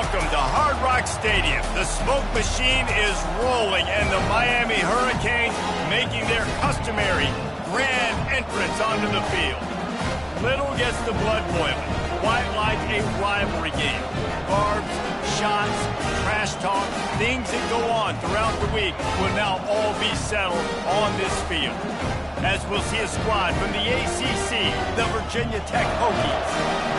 Welcome to Hard Rock Stadium. The smoke machine is rolling, and the Miami Hurricanes making their customary grand entrance onto the field. Little gets the blood boiling. Quite like a rivalry game. Barbs, shots, trash talk, things that go on throughout the week will now all be settled on this field. As we'll see a squad from the ACC, the Virginia Tech Hokies,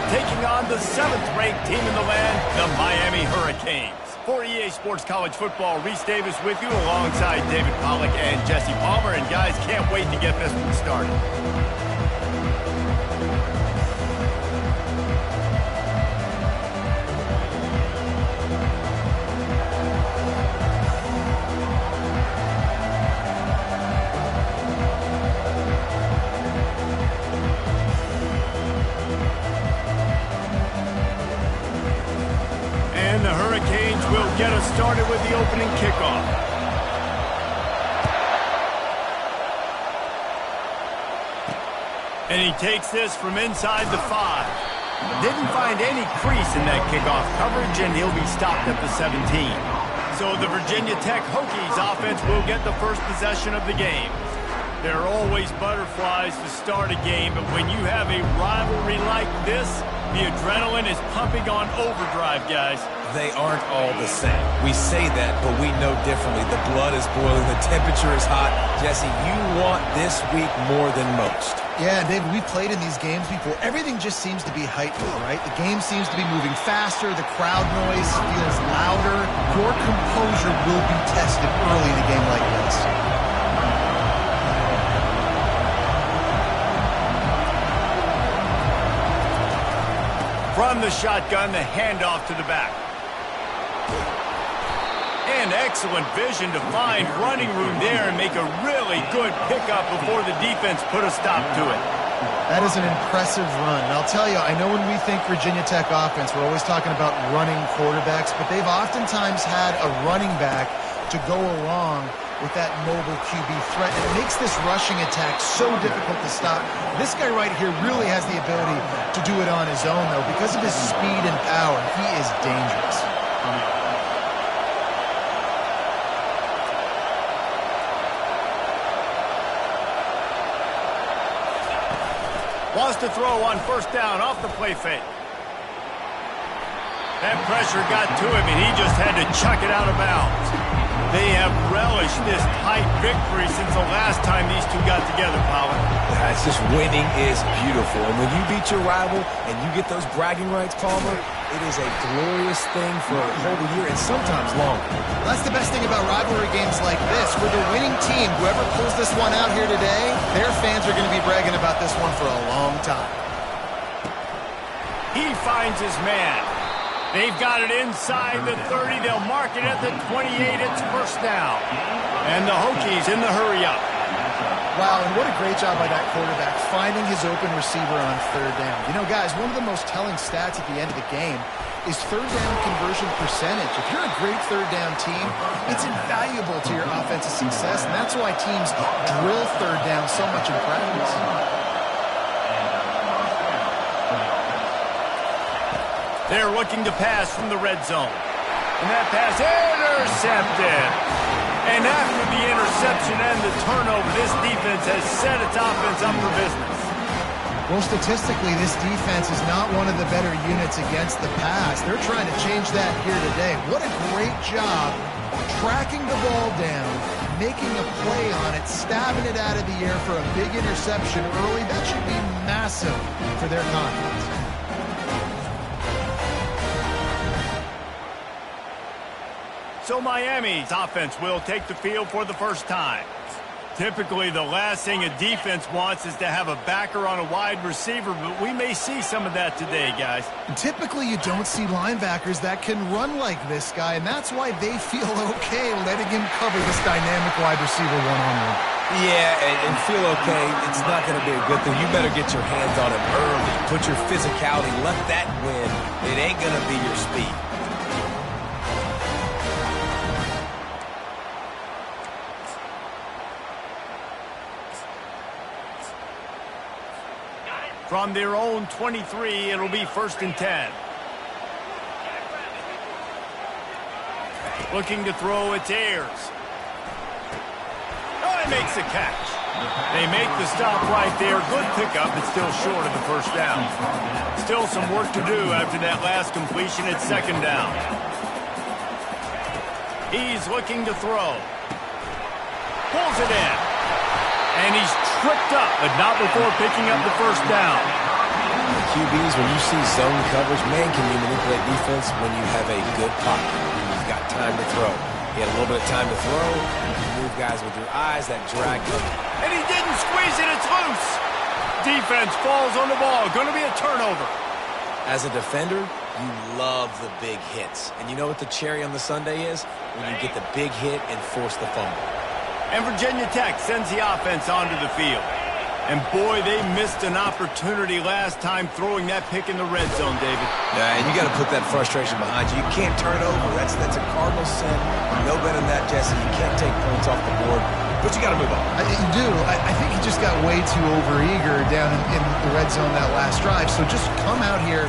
taking on the 7th-ranked team in the land, the Miami Hurricanes. For EA Sports College Football, Reese Davis with you alongside David Pollack and Jesse Palmer. And guys, can't wait to get this one started. The Hurricanes will get us started with the opening kickoff. And he takes this from inside the 5. Didn't find any crease in that kickoff coverage, and he'll be stopped at the 17. So the Virginia Tech Hokies offense will get the first possession of the game. There are always butterflies to start a game, but when you have a rivalry like this, the adrenaline is pumping on overdrive, guys. They aren't all the same. We say that, but we know differently. The blood is boiling. The temperature is hot. Jesse, you want this week more than most. Yeah, David, we've played in these games before. Everything just seems to be heightened, right? The game seems to be moving faster. The crowd noise feels louder. Your composure will be tested early in a game like this. From the shotgun, the handoff to the back. And excellent vision to find running room there and make a really good pickup before the defense put a stop to it. That is an impressive run. And I'll tell you, I know when we think Virginia Tech offense, we're always talking about running quarterbacks, but they've oftentimes had a running back to go along with that mobile QB threat. And it makes this rushing attack so difficult to stop. This guy right here really has the ability to do it on his own, though. Because of his speed and power, he is dangerous. Wants to throw on first down off the play fake. That pressure got to him, and he just had to chuck it out of bounds. They have relished this tight victory since the last time these two got together, Pollard. It's just winning is beautiful. And when you beat your rival and you get those bragging rights, Palmer, it is a glorious thing for a whole year and sometimes longer. That's the best thing about rivalry games like this. With the winning team, whoever pulls this one out here today, their fans are going to be bragging about this one for a long time. He finds his man. They've got it inside the 30. They'll mark it at the 28. It's first down. And the Hokies in the hurry-up. Wow, and what a great job by that quarterback, finding his open receiver on third down. You know, guys, one of the most telling stats at the end of the game is third down conversion percentage. If you're a great third down team, it's invaluable to your offensive success, and that's why teams drill third down so much in practice. They're looking to pass from the red zone. And that pass intercepted. And after the interception and the turnover, this defense has set its offense up for business. Well, statistically, this defense is not one of the better units against the pass. They're trying to change that here today. What a great job tracking the ball down, making a play on it, stabbing it out of the air for a big interception early. That should be massive for their confidence. So Miami's offense will take the field for the first time. Typically, the last thing a defense wants is to have a backer on a wide receiver, but we may see some of that today, guys. Typically, you don't see linebackers that can run like this guy, and that's why they feel okay letting him cover this dynamic wide receiver one-on-one. Yeah, and feel okay, it's not going to be a good thing. You better get your hands on him early. Put your physicality, let that win. It ain't going to be your speed. From their own 23, it'll be 1st and 10. Looking to throw, it's Ayers. Oh, he makes the catch. They make the stop right there. Good pickup, but still short of the first down. Still some work to do after that last completion at second down. He's looking to throw. Pulls it in. And he's tripped up, but not before picking up the first down. QBs, when you see zone coverage, man, can you manipulate defense when you have a good pocket. You've got time to throw. You had a little bit of time to throw. You can move guys with your eyes. That drag comes. And he didn't squeeze it. It's loose. Defense falls on the ball. Going to be a turnover. As a defender, you love the big hits. And you know what the cherry on the sundae is? When you get the big hit and force the fumble. And Virginia Tech sends the offense onto the field. And boy, they missed an opportunity last time throwing that pick in the red zone, David. Yeah, and you got to put that frustration behind you. You can't turn it over. That's a cardinal sin. No better than that, Jesse. You can't take points off the board, but you got to move on. You do. I think he just got way too overeager down in the red zone that last drive. So just come out here,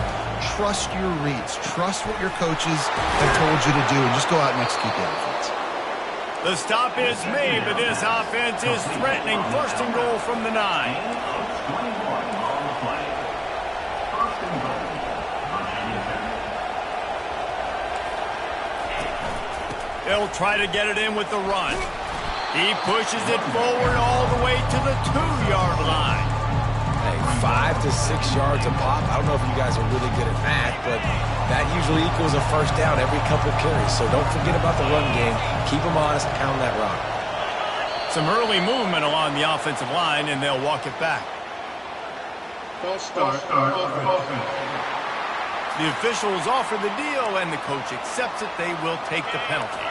trust your reads, trust what your coaches have told you to do, and just go out and execute the offense. The stop is made, but this offense is threatening. First and goal from the 9. They'll try to get it in with the run. He pushes it forward all the way to the 2-yard line. Hey, 5 to 6 yards a pop. I don't know if you guys are really good at math, but that usually equals a first down every couple carries. So don't forget about the run game. Keep them honest, pound that rock. Some early movement along the offensive line, and they'll walk it back. False start offense. The officials offer the deal, and the coach accepts it. They will take the penalty.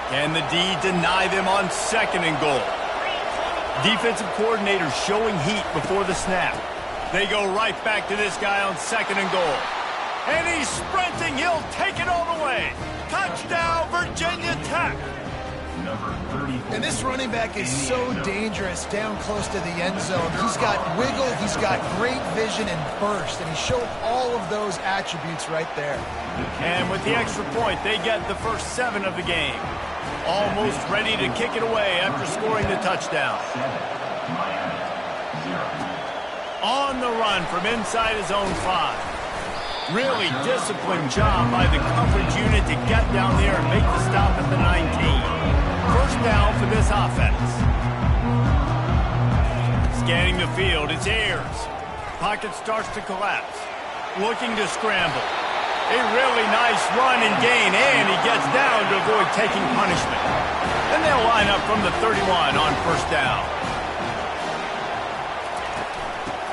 Can the D deny them on second and goal? Defensive coordinator showing heat before the snap. They go right back to this guy on second and goal. And he's sprinting. He'll take it all the way. Touchdown, Virginia Tech. And this running back is so dangerous down close to the end zone. He's got wiggle, he's got great vision and burst, and he showed all of those attributes right there. And with the extra point, they get the first 7 of the game. Almost ready to kick it away after scoring the touchdown. On the run from inside his own 5. Really disciplined job by the coverage unit to get down there and make the stop at the 19. First down for this offense. Scanning the field, it's Ayers. Pocket starts to collapse. Looking to scramble. A really nice run and gain, and he gets down to avoid taking punishment. And they'll line up from the 31 on first down.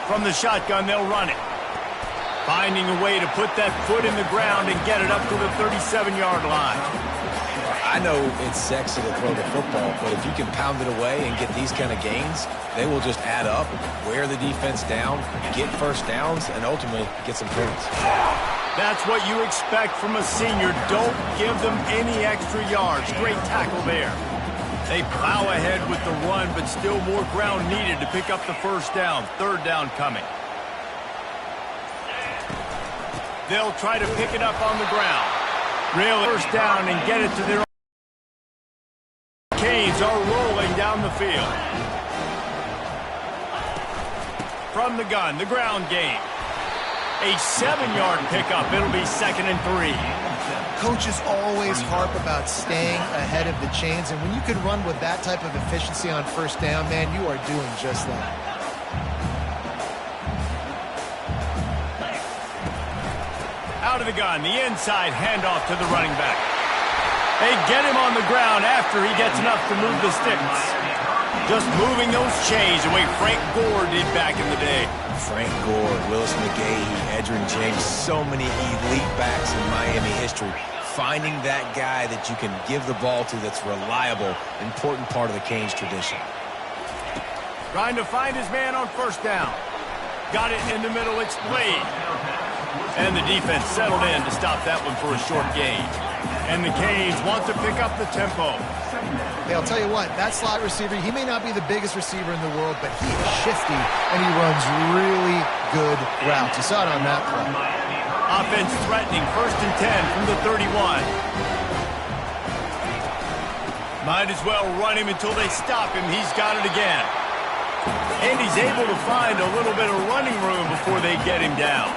From the shotgun, they'll run it. Finding a way to put that foot in the ground and get it up to the 37-yard line. I know it's sexy to throw the football, but if you can pound it away and get these kind of gains, they will just add up, wear the defense down, get first downs, and ultimately get some points. That's what you expect from a senior. Don't give them any extra yards. Great tackle there. They plow ahead with the run, but still more ground needed to pick up the first down. Third down coming. They'll try to pick it up on the ground. Really first down and get it to their own. Canes are rolling down the field. From the gun, the ground game. A 7-yard pickup. It'll be 2nd and 3. Coaches always harp about staying ahead of the chains, and when you can run with that type of efficiency on first down, man, you are doing just that. Out of the gun, the inside handoff to the running back. They get him on the ground after he gets enough to move the sticks. Just moving those chains the way Frank Gore did back in the day. Frank Gore, Willis McGahee, Edgerrin James, so many elite backs in Miami history. Finding that guy that you can give the ball to that's reliable, important part of the Canes tradition. Trying to find his man on first down. Got it in the middle, it's played. And the defense settled in to stop that one for a short gain. And the Canes want to pick up the tempo. Hey, I'll tell you what, that slot receiver, he may not be the biggest receiver in the world, but he is shifty, and he runs really good routes. You saw it on that play. Offense threatening, 1st and 10 from the 31. Might as well run him until they stop him. He's got it again. And he's able to find a little bit of running room before they get him down.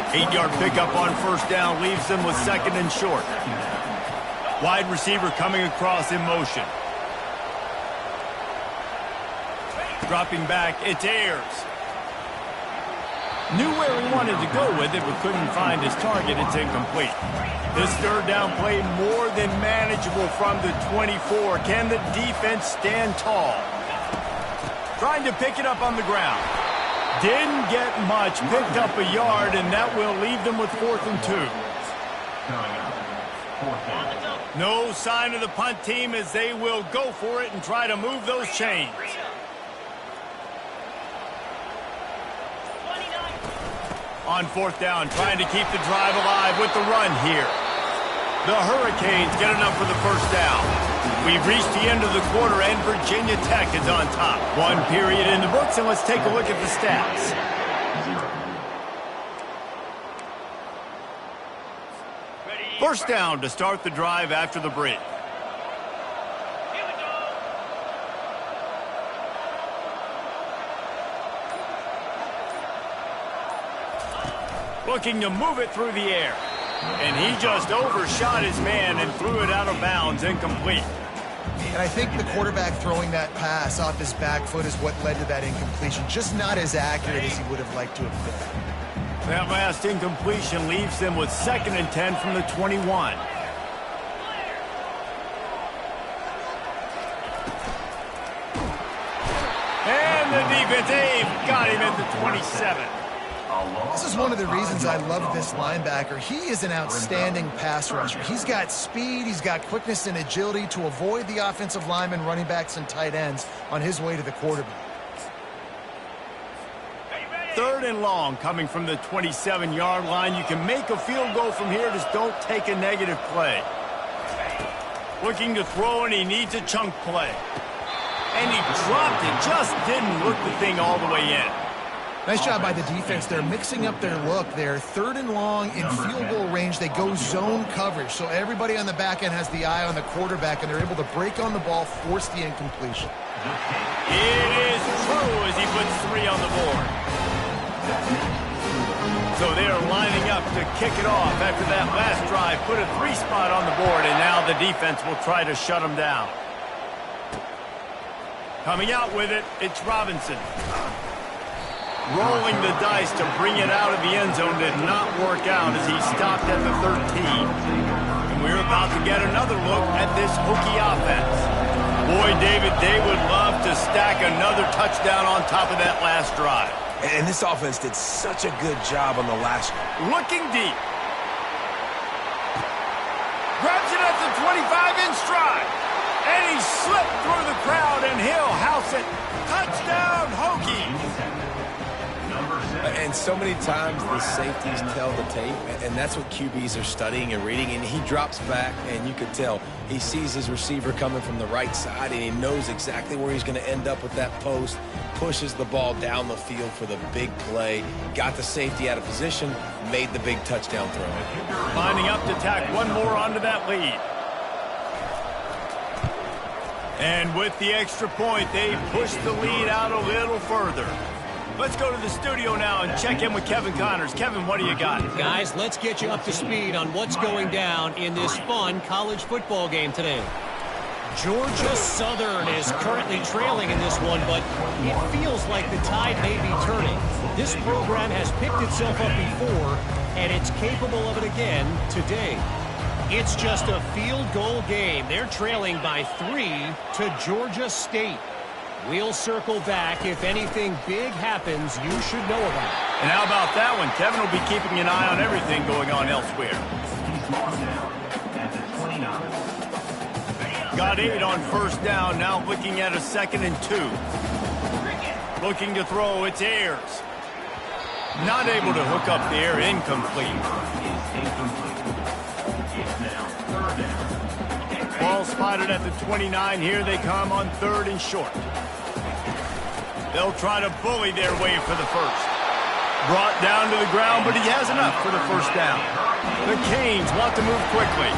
8-yard pickup on first down leaves them with second and short. Wide receiver coming across in motion. Dropping back, it's Ayers. Knew where he wanted to go with it, but couldn't find his target. It's incomplete. This third down play more than manageable from the 24. Can the defense stand tall? Trying to pick it up on the ground. Didn't get much, picked up a yard, and that will leave them with 4th and 2. No sign of the punt team as they will go for it and try to move those chains. On 4th down, trying to keep the drive alive with the run here. The Hurricanes get enough for the first down. We've reached the end of the quarter, and Virginia Tech is on top. 1 period in the books, and let's take a look at the stats. First down to start the drive after the break. Looking to move it through the air. And he just overshot his man and threw it out of bounds, incomplete. And I think the quarterback throwing that pass off his back foot is what led to that incompletion. Just not as accurate as he would have liked to have been. That last incompletion leaves them with 2nd and 10 from the 21. And the defense, they've got him at the 27. This is one of the reasons I love this linebacker. He is an outstanding pass rusher. He's got speed, he's got quickness and agility to avoid the offensive linemen, running backs, and tight ends on his way to the quarterback. 3rd and long coming from the 27-yard line. You can make a field goal from here, just don't take a negative play. Looking to throw, and he needs a chunk play. And he dropped it, just didn't look the thing all the way in. Nice job by the defense. They're mixing up their look. They're 3rd and long in field goal range. They go zone coverage. So everybody on the back end has the eye on the quarterback, and they're able to break on the ball, force the incompletion. It is true as he puts 3 on the board. So they are lining up to kick it off after that last drive. Put a 3 spot on the board, and now the defense will try to shut them down. Coming out with it, it's Robinson. Rolling the dice to bring it out of the end zone did not work out as he stopped at the 13. And we're about to get another look at this Hokie offense. Boy, David, they would love to stack another touchdown on top of that last drive. And this offense did such a good job on the last. Looking deep. Grabs it at the 25 in stride. And he slipped through the crowd, and he'll house it. Touchdown, Hokies. And so many times the safeties tell the tape, and that's what QBs are studying and reading. And he drops back, and you could tell he sees his receiver coming from the right side, and he knows exactly where he's going to end up with that post, pushes the ball down the field for the big play, got the safety out of position, made the big touchdown throw. Lining up to tack one more onto that lead. And with the extra point, they push the lead out a little further. Let's go to the studio now and check in with Kevin Connors. Kevin, what do you got? Guys, let's get you up to speed on what's going down in this fun college football game today. Georgia Southern is currently trailing in this one, but it feels like the tide may be turning. This program has picked itself up before, and it's capable of it again today. It's just a field goal game. They're trailing by 3 to Georgia State. We'll circle back. If anything big happens, you should know about it. And how about that one? Kevin will be keeping an eye on everything going on elsewhere. Got 8 on first down. Now looking at a 2nd and 2. Looking to throw. It's Ayers. Not able to hook up there. Incomplete. Ball spotted at the 29. Here they come on 3rd and short. They'll try to bully their way for the first. Brought down to the ground, but he has enough for the first down. The Canes want to move quickly.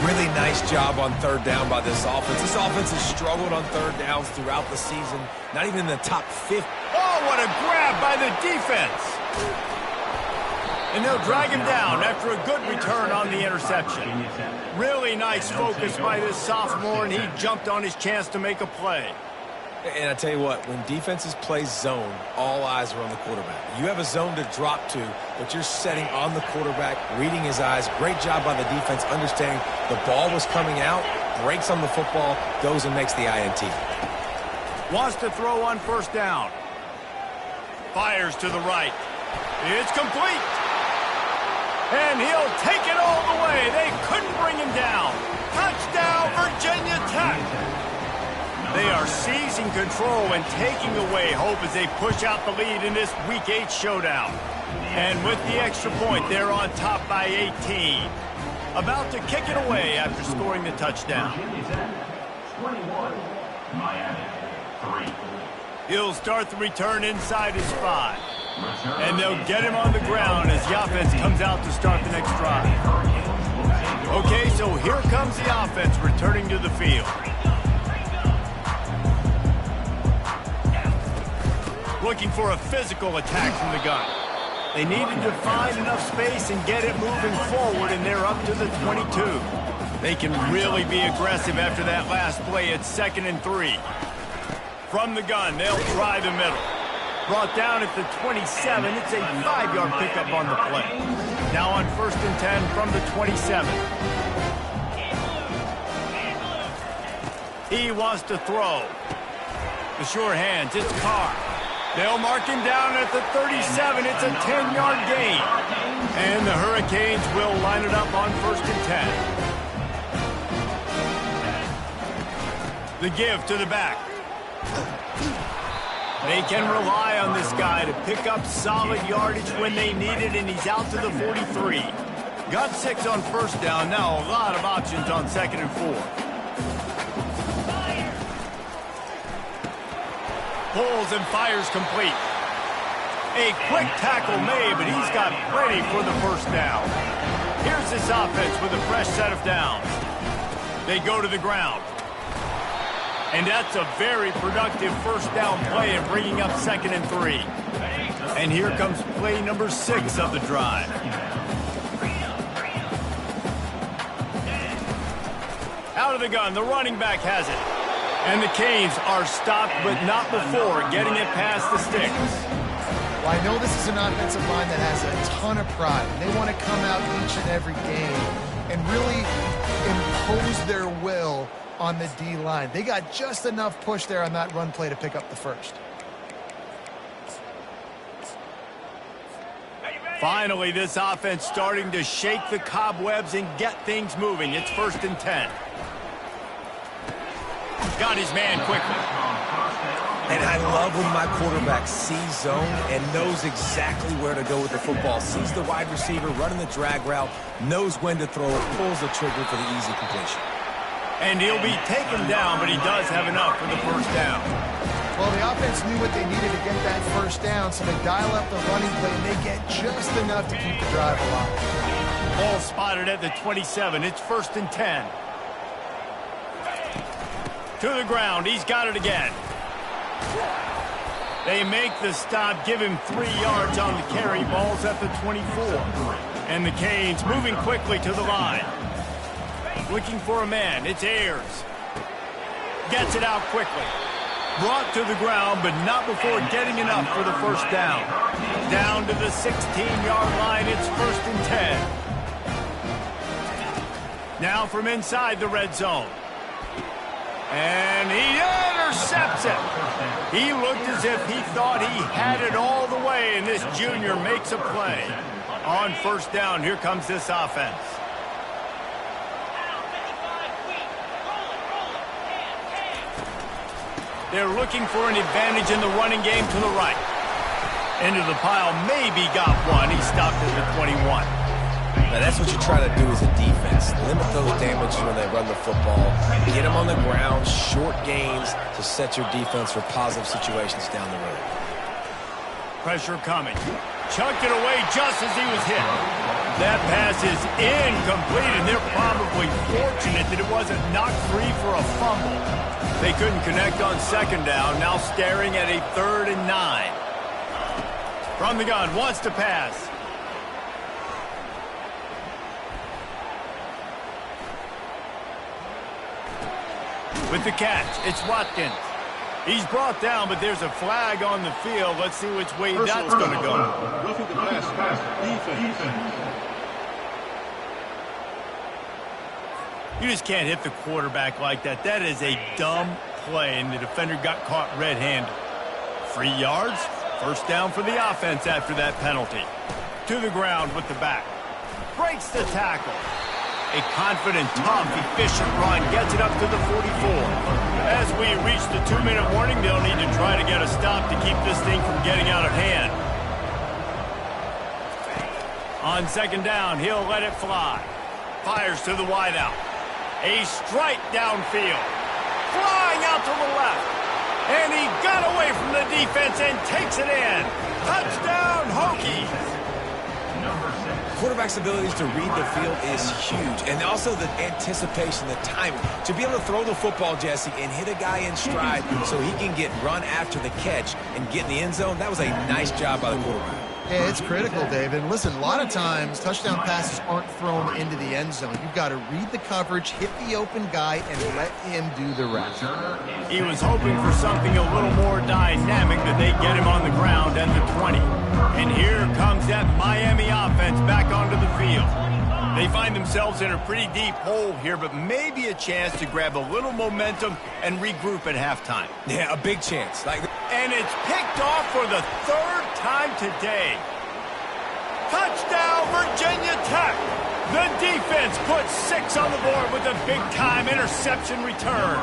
Really nice job on third down by this offense. This offense has struggled on third downs throughout the season, not even in the top 50. Oh, what a grab by the defense. And they'll drag him down after a good return on the interception. Really nice focus by this sophomore, and he jumped on his chance to make a play. And I tell you what, when defenses play zone, all eyes are on the quarterback. You have a zone to drop to, but you're setting on the quarterback, reading his eyes. Great job by the defense, understanding the ball was coming out, breaks on the football, goes and makes the INT. Wants to throw on first down. Fires to the right. It's complete. And he'll take it all the way. They couldn't bring him down. Touchdown, Virginia Tech. They are seizing control and taking away hope as they push out the lead in this Week 8 showdown. And with the extra point, they're on top by 18. About to kick it away after scoring the touchdown. 21, Miami, 3. He'll start the return inside his 5. And they'll get him on the ground as the offense comes out to start the next drive. Okay, so here comes the offense returning to the field. Looking for a physical attack from the gun. They needed to find enough space and get it moving forward, and they're up to the 22. They can really be aggressive after that last play at 2nd and 3. From the gun, they'll try the middle. Brought down at the 27. It's a 5-yard pickup on the play. Now on 1st and 10 from the 27. He wants to throw. The sure hands, it's Carr. They'll mark him down at the 37. It's a 10-yard gain. And the Hurricanes will line it up on 1st and 10. The give to the back. They can rely on this guy to pick up solid yardage when they need it, and he's out to the 43. Got 6 on first down. Now a lot of options on 2nd and 4. Pulls and fires complete. A quick tackle made, but he's got plenty for the first down. Here's this offense with a fresh set of downs. They go to the ground. And that's a very productive first down play and bringing up 2nd and 3. And here comes play number 6 of the drive. Out of the gun, the running back has it. And the Canes are stopped, but not before getting it past the sticks. Well, I know this is an offensive line that has a ton of pride. They want to come out each and every game and really impose their will on the D-line. They got just enough push there on that run play to pick up the first. Finally, this offense starting to shake the cobwebs and get things moving. It's 1st and 10. Got his man quickly. And I love when my quarterback sees zone and knows exactly where to go with the football. Sees the wide receiver running the drag route, knows when to throw it, pulls the trigger for the easy completion. And he'll be taken down, but he does have enough for the first down. Well, the offense knew what they needed to get that first down, so they dial up the running play, and they get just enough to keep the drive alive. Ball spotted at the 27. It's 1st and 10. To the ground. He's got it again. They make the stop, give him 3 yards on the carry. Ball's at the 24. And the Canes moving quickly to the line. Looking for a man. It's Ayers. Gets it out quickly. Brought to the ground, but not before getting enough for the first down. Down to the 16-yard line. It's 1st and 10. Now from inside the red zone. And he intercepts it. He looked as if he thought he had it all the way, and this junior makes a play. On first down, here comes this offense. They're looking for an advantage in the running game to the right. Into the pile, maybe got one. He stopped at the 21. Now that's what you try to do as a defense. Limit those damages when they run the football. Get them on the ground, short gains to set your defense for positive situations down the road. Pressure coming. Chucked it away just as he was hit. That pass is incomplete, and they're probably fortunate that it wasn't knocked free for a fumble. They couldn't connect on second down, now staring at a 3rd and 9. From the gun, wants to pass. With the catch, it's Watkins. He's brought down, but there's a flag on the field. Let's see which way that's going to go. Roughing the pass. Defense. You just can't hit the quarterback like that. That is a dumb play, and the defender got caught red-handed. 3 yards, first down for the offense after that penalty. To the ground with the back. Breaks the tackle. A confident, tough, efficient run gets it up to the 44. As we reach the 2-minute warning, they'll need to try to get a stop to keep this thing from getting out of hand. On second down, he'll let it fly. Fires to the wideout. A strike downfield. Flying out to the left. And he got away from the defense and takes it in. Touchdown, Hokies. Quarterback's abilities to read the field is huge, and also the anticipation, the timing. To be able to throw the football, Jesse, and hit a guy in stride so he can get run after the catch and get in the end zone, that was a nice job by the quarterback. Yeah, it's critical, David. Listen, a lot of times touchdown passes aren't thrown into the end zone. You've got to read the coverage, hit the open guy, and let him do the rest. He was hoping for something a little more dynamic, that they get him on the ground at the 20. And here comes that Miami offense back onto the field. They find themselves in a pretty deep hole here, but maybe a chance to grab a little momentum and regroup at halftime. Yeah, a big chance. And it's picked off for the 3rd time today. Touchdown, Virginia Tech. The defense puts 6 on the board with a big-time interception return.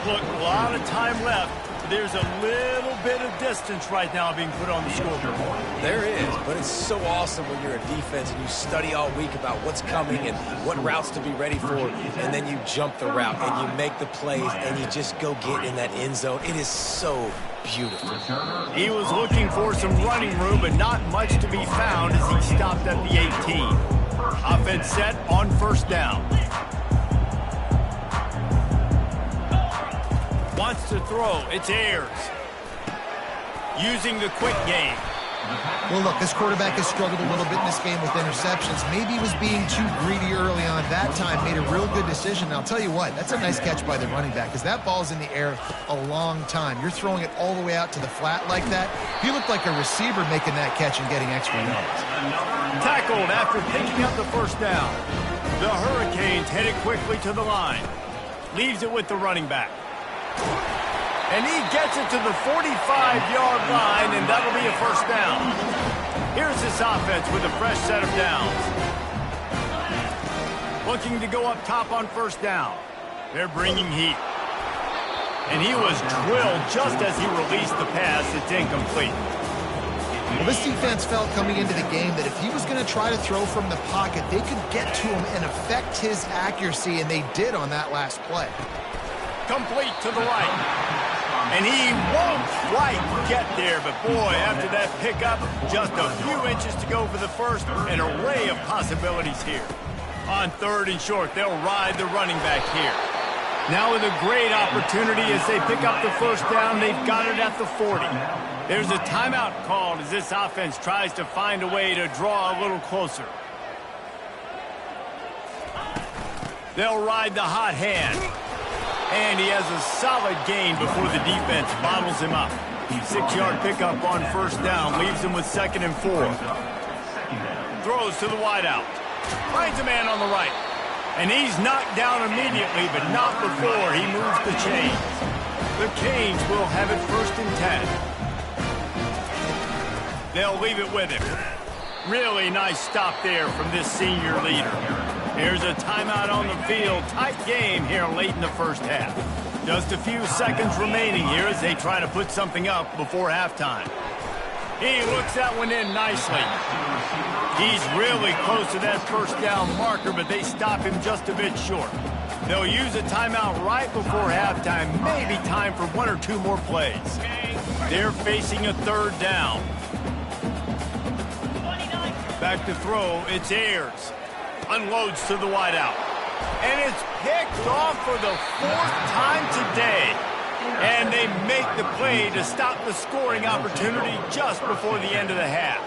Look, a lot of time left. There's a little bit of distance right now being put on the scoreboard. There is, but it's so awesome when you're a defense and you study all week about what's coming and what routes to be ready for, and then you jump the route and you make the plays and you just go get in that end zone. It is so beautiful. He was looking for some running room, but not much to be found as he stopped at the 18. Offense set on first down. Wants to throw. It's Ayers. Using the quick game. Well, look, this quarterback has struggled a little bit in this game with interceptions. Maybe he was being too greedy early on. That time made a real good decision. And I'll tell you what, that's a nice catch by the running back, because that ball's in the air a long time. You're throwing it all the way out to the flat like that. He looked like a receiver making that catch and getting extra yards. Tackled after picking up the first down. The Hurricanes headed quickly to the line. Leaves it with the running back. And he gets it to the 45-yard line, and that'll be a first down. Here's this offense with a fresh set of downs. Looking to go up top on first down. They're bringing heat. And he was drilled just as he released the pass. It's incomplete. Well, this defense felt coming into the game that if he was going to try to throw from the pocket, they could get to him and affect his accuracy, and they did on that last play. Complete to the right. And he won't quite get there, but boy, after that pickup, just a few inches to go for the first. An array of possibilities here. On 3rd and short, they'll ride the running back here. Now with a great opportunity as they pick up the first down, they've got it at the 40. There's a timeout called as this offense tries to find a way to draw a little closer. They'll ride the hot hand. And he has a solid gain before the defense bottles him up. 6-yard pickup on first down leaves him with 2nd and 4. Throws to the wideout. Finds a man on the right. And he's knocked down immediately, but not before he moves the chains. The Canes will have it 1st and 10. They'll leave it with him. Really nice stop there from this senior leader. Here's a timeout on the field. Tight game here late in the first half. Just a few seconds remaining here as they try to put something up before halftime. He looks that one in nicely. He's really close to that first down marker, but they stop him just a bit short. They'll use a timeout right before halftime. Maybe time for 1 or 2 more plays. They're facing a 3rd down. Back to throw, it's Ayers. Unloads to the wideout. And it's picked off for the 4th time today. And they make the play to stop the scoring opportunity just before the end of the half.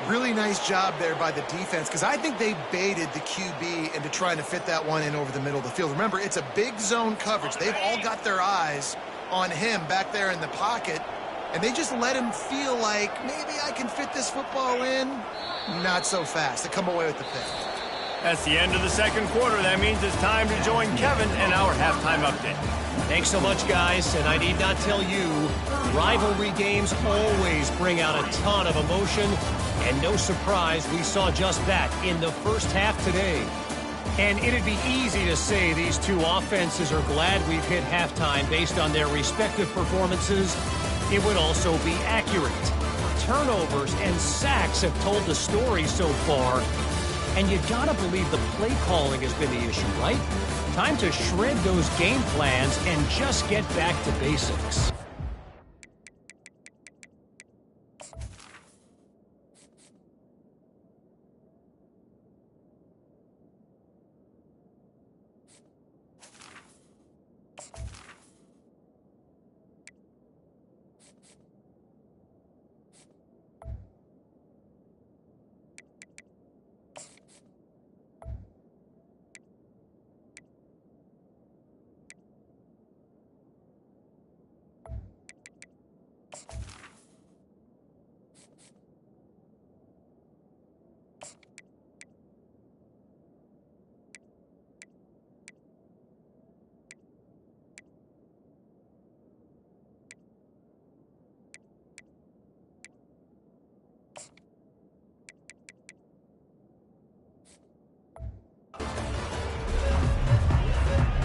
Really nice job there by the defense, because I think they baited the QB into trying to fit that one in over the middle of the field. Remember, it's a big zone coverage. They've all got their eyes on him back there in the pocket, and they just let him feel like, maybe I can fit this football in. Not so fast. They come away with the pick. That's the end of the second quarter. That means it's time to join Kevin in our halftime update. Thanks so much, guys, and I need not tell you, rivalry games always bring out a ton of emotion, and no surprise, we saw just that in the first half today. And it'd be easy to say these two offenses are glad we've hit halftime based on their respective performances. It would also be accurate. Turnovers and sacks have told the story so far, and you gotta believe the play calling has been the issue, right? Time to shred those game plans and just get back to basics.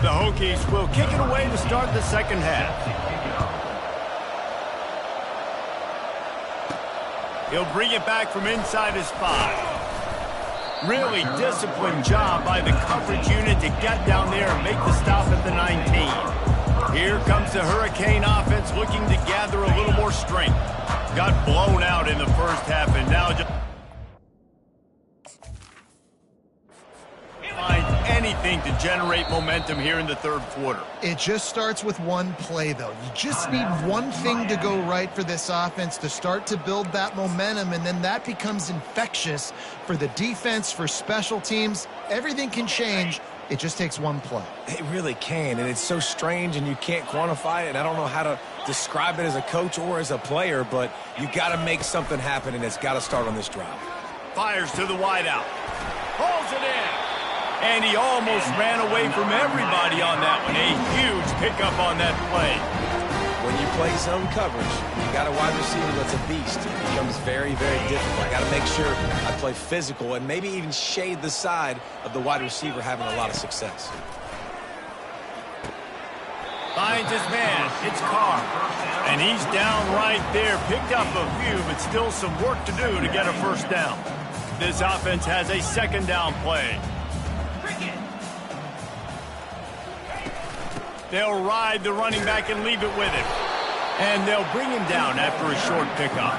The Hokies will kick it away to start the second half. He'll bring it back from inside his 5. Really disciplined job by the coverage unit to get down there and make the stop at the 19. Here comes the Hurricane offense looking to gather a little more strength. Got blown out in the first half and now just anything to generate momentum here in the third quarter. It just starts with one play, though. You just need one thing to go right for this offense to start to build that momentum, and then that becomes infectious for the defense, for special teams. Everything can change. It just takes one play. It really can, and it's so strange, and you can't quantify it, and I don't know how to describe it as a coach or as a player, but you got to make something happen, and it's got to start on this drive. Fires to the wideout. Pulls it in. And he almost ran away from everybody on that one. A huge pickup on that play. When you play zone coverage, you got a wide receiver that's a beast. It becomes very, very difficult. I got to make sure I play physical and maybe even shade the side of the wide receiver having a lot of success. Finds his man. It's Carr. And he's down right there. Picked up a few, but still some work to do to get a first down. This offense has a second down play. They'll ride the running back and leave it with him. And they'll bring him down after a short pickup.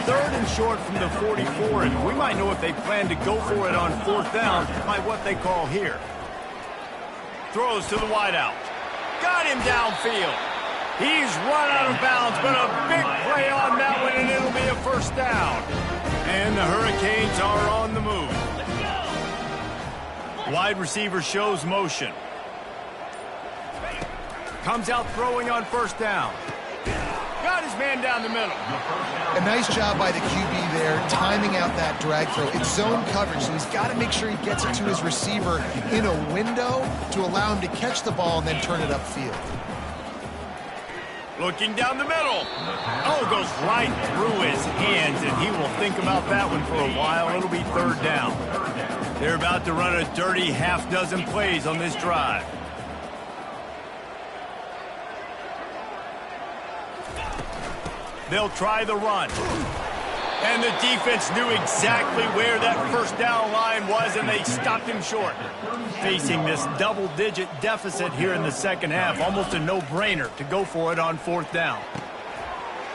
Third and short from the 44, and we might know if they plan to go for it on fourth down by what they call here. Throws to the wideout. Got him downfield. He's run out of bounds, but a big play on that one, and it'll be a first down. And the Hurricanes are on the move. Wide receiver shows motion. Comes out throwing on first down. Got his man down the middle. A nice job by the QB there, timing out that drag throw. It's zone coverage, so he's got to make sure he gets it to his receiver in a window to allow him to catch the ball and then turn it upfield. Looking down the middle. Oh, goes right through his hands, and he will think about that one for a while. It'll be third down. They're about to run a dirty half-dozen plays on this drive. They'll try the run. And the defense knew exactly where that first down line was, and they stopped him short. Facing this double-digit deficit here in the second half, almost a no-brainer to go for it on fourth down.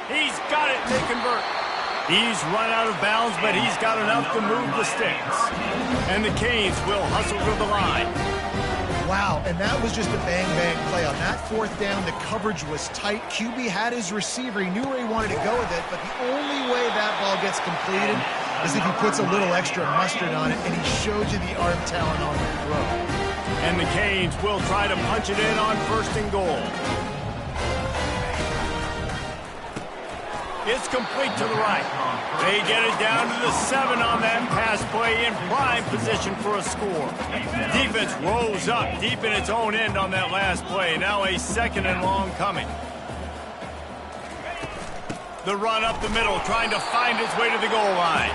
He's got it, they convert. He's run out of bounds, but he's got enough to move the sticks. And the Canes will hustle to the line. Wow, and that was just a bang-bang play. On that fourth down, the coverage was tight. QB had his receiver. He knew where he wanted to go with it, but the only way that ball gets completed is if he puts a little extra mustard on it, and he showed you the arm talent on the throw. And the Canes will try to punch it in on 1st and goal. It's complete to the right. They get it down to the 7 on that pass play in prime position for a score. Defense rolls up deep in its own end on that last play. Now a 2nd and long coming. The run up the middle, trying to find its way to the goal line.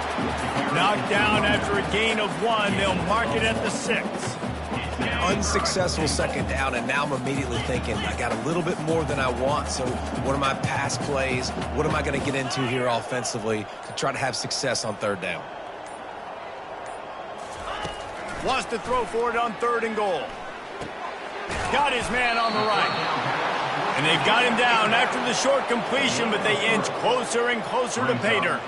Knocked down after a gain of 1. They'll mark it at the 6. Unsuccessful 2nd down, and now I'm immediately thinking, I got a little bit more than I want, so what are my pass plays? What am I going to get into here offensively to try to have success on 3rd down? Wants to throw for it on 3rd and goal. Got his man on the right. And they've got him down after the short completion, but they inch closer and closer to pay dirt.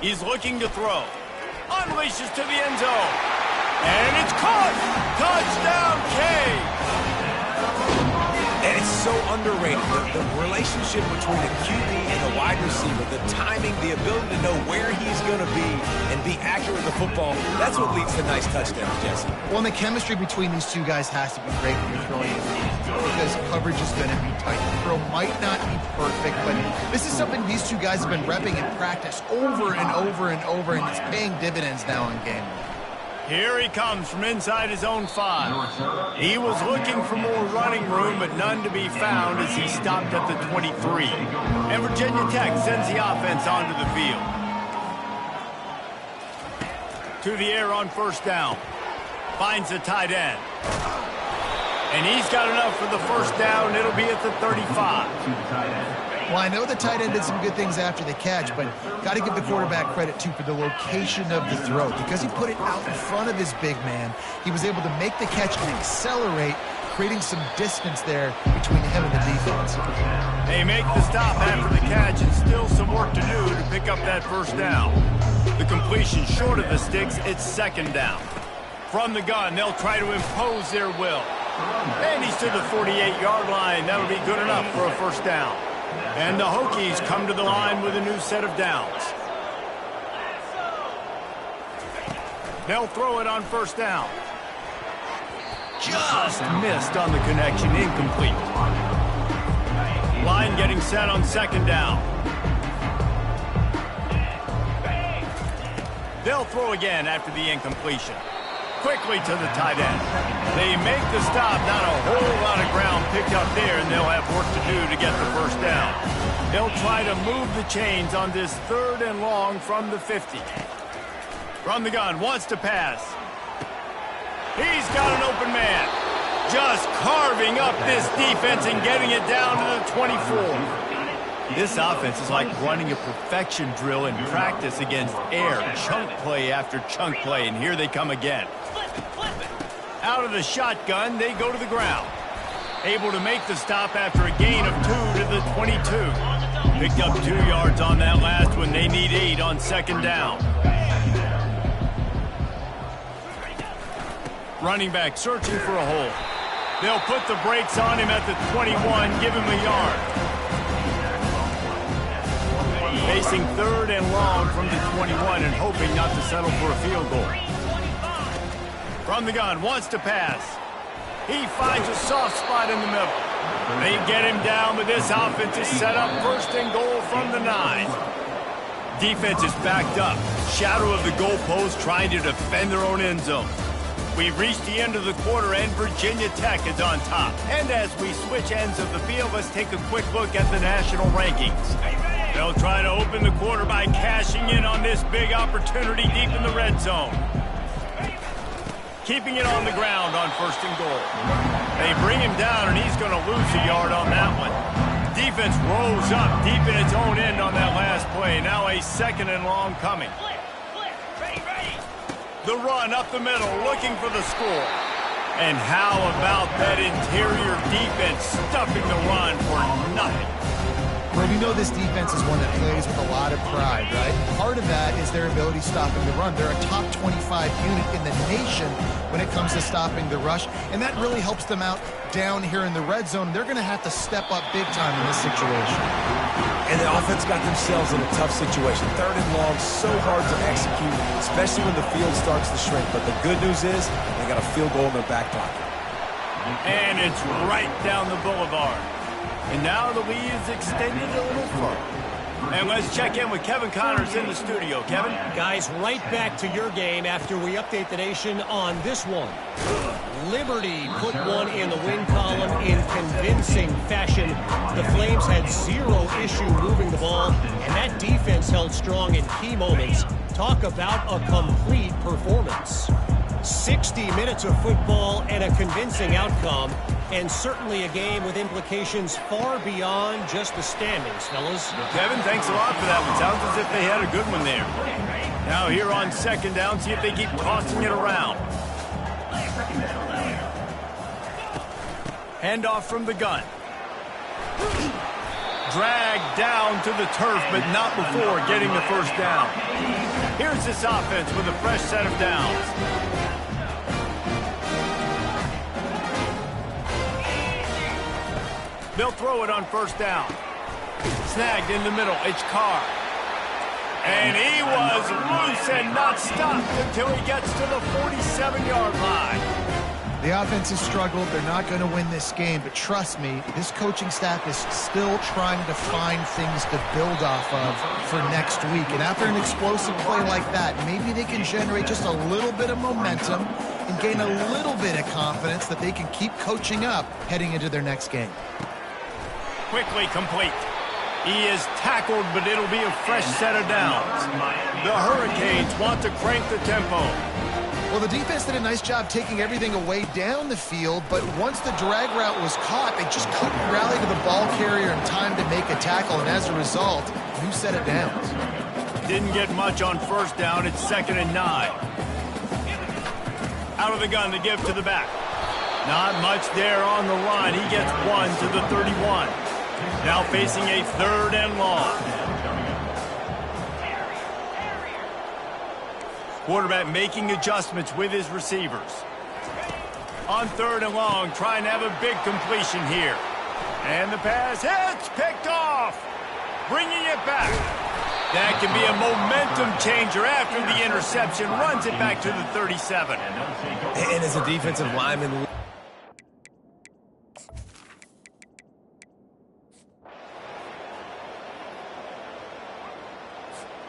He's looking to throw. Unleashes to the end zone. And it's caught! Touchdown, Canes! And it's so underrated. The relationship between the QB and the wide receiver, the timing, the ability to know where he's going to be and be accurate with the football, that's what leads to nice touchdowns, Jesse. Well, and the chemistry between these two guys has to be great when you're throwing it because coverage is going to be tight. The throw might not be perfect, but this is something these two guys have been repping in practice over and over and over, and it's paying dividends now in game. Here he comes from inside his own 5. He was looking for more running room, but none to be found as he stopped at the 23. And Virginia Tech sends the offense onto the field. To the air on 1st down. Finds the tight end. And he's got enough for the 1st down. It'll be at the 35. Well, I know the tight end did some good things after the catch, but got to give the quarterback credit, too, for the location of the throw. Because he put it out in front of his big man, he was able to make the catch and accelerate, creating some distance there between him and the defense. They make the stop after the catch, and still some work to do to pick up that 1st down. The completion short of the sticks, it's 2nd down. From the gun, they'll try to impose their will. And he's to the 48-yard line. That'll be good enough for a 1st down. And the Hokies come to the line with a new set of downs. They'll throw it on 1st down. Just missed on the connection, incomplete. Line getting set on 2nd down. They'll throw again after the incompletion. Quickly to the tight end. They make the stop, not a whole lot of ground picked up there, and they'll have work to do to get the 1st down. They'll try to move the chains on this 3rd and long from the 50. From the gun, wants to pass. He's got an open man. Just carving up this defense and getting it down to the 24. This offense is like running a perfection drill in practice against air. Chunk play after chunk play, and here they come again. Out of the shotgun, they go to the ground. Able to make the stop after a gain of 2 to the 22. Picked up 2 yards on that last one. They need 8 on 2nd down. Running back searching for a hole. They'll put the brakes on him at the 21, give him a yard. Facing 3rd and long from the 21 and hoping not to settle for a field goal. From the gun, wants to pass. He finds a soft spot in the middle. They get him down, but this offense is set up 1st and goal from the 9. Defense is backed up. Shadow of the goalpost trying to defend their own end zone. We've reached the end of the quarter, and Virginia Tech is on top. And as we switch ends of the field, let's take a quick look at the national rankings. They'll try to open the quarter by cashing in on this big opportunity deep in the red zone. Keeping it on the ground on 1st and goal. They bring him down, and he's going to lose a yard on that one. Defense rolls up deep in its own end on that last play. Now a 2nd and long coming. The run up the middle, looking for the score. And how about that interior defense stuffing the run for nothing? Well, we know this defense is one that plays with a lot of pride, right? Part of that is their ability stopping the run. They're a top 25 unit in the nation when it comes to stopping the rush, and that really helps them out down here in the red zone. They're going to have to step up big time in this situation. And the offense got themselves in a tough situation. 3rd and long, so hard to execute, especially when the field starts to shrink. But the good news is they got a field goal in their back pocket. And it's right down the boulevard. And now the lead is extended a little further. And let's check in with Kevin Connors in the studio. Kevin? Guys, right back to your game after we update the nation on this one. Liberty put one in the win column in convincing fashion. The Flames had 0 issue moving the ball, and that defense held strong in key moments. Talk about a complete performance. 60 minutes of football and a convincing outcome, and certainly a game with implications far beyond just the standings, fellas. Kevin, thanks a lot for that one. Sounds as if they had a good one there. Now here on 2nd down, see if they keep tossing it around. Handoff from the gun. Dragged down to the turf, but not before getting the 1st down. Here's this offense with a fresh set of downs. They'll throw it on 1st down. Snagged in the middle. It's Carr. And he was loose and not stopped until he gets to the 47-yard line. The offense has struggled. They're not going to win this game, but trust me, this coaching staff is still trying to find things to build off of for next week. And after an explosive play like that, maybe they can generate just a little bit of momentum and gain a little bit of confidence that they can keep coaching up heading into their next game. Quickly complete. He is tackled, but it'll be a fresh set of downs. The Hurricanes want to crank the tempo. Well, the defense did a nice job taking everything away down the field, but once the drag route was caught, they just couldn't rally to the ball carrier in time to make a tackle, and as a result, new set of downs. Didn't get much on 1st down. It's 2nd and 9. Out of the gun to give to the back. Not much there on the run. He gets 1 to the 31. Now facing a 3rd and long. Quarterback making adjustments with his receivers. On 3rd and long, trying to have a big completion here. And the pass hits, picked off. Bringing it back. That can be a momentum changer after the interception. Runs it back to the 37. And as a defensive lineman,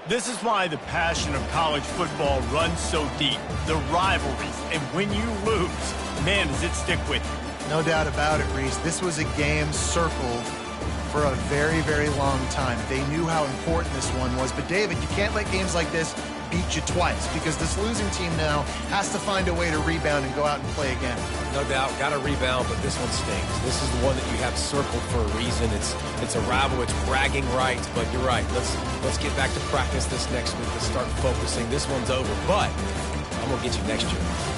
this is why the passion of college football runs so deep. The rivalries, and when you lose, man, does it stick with you. No doubt about it, Reese. This was a game circled for a very, very long time. They knew how important this one was. But, David, you can't let games like this beat you twice, because this losing team now has to find a way to rebound and go out and play again. no doubt, got to rebound, but this one stings. This is the one that you have circled for a reason. It's a rival. It's bragging rights, but you're right. Let's get back to practice this next week. Let's start focusing. This one's over, but I'm going to get you next year.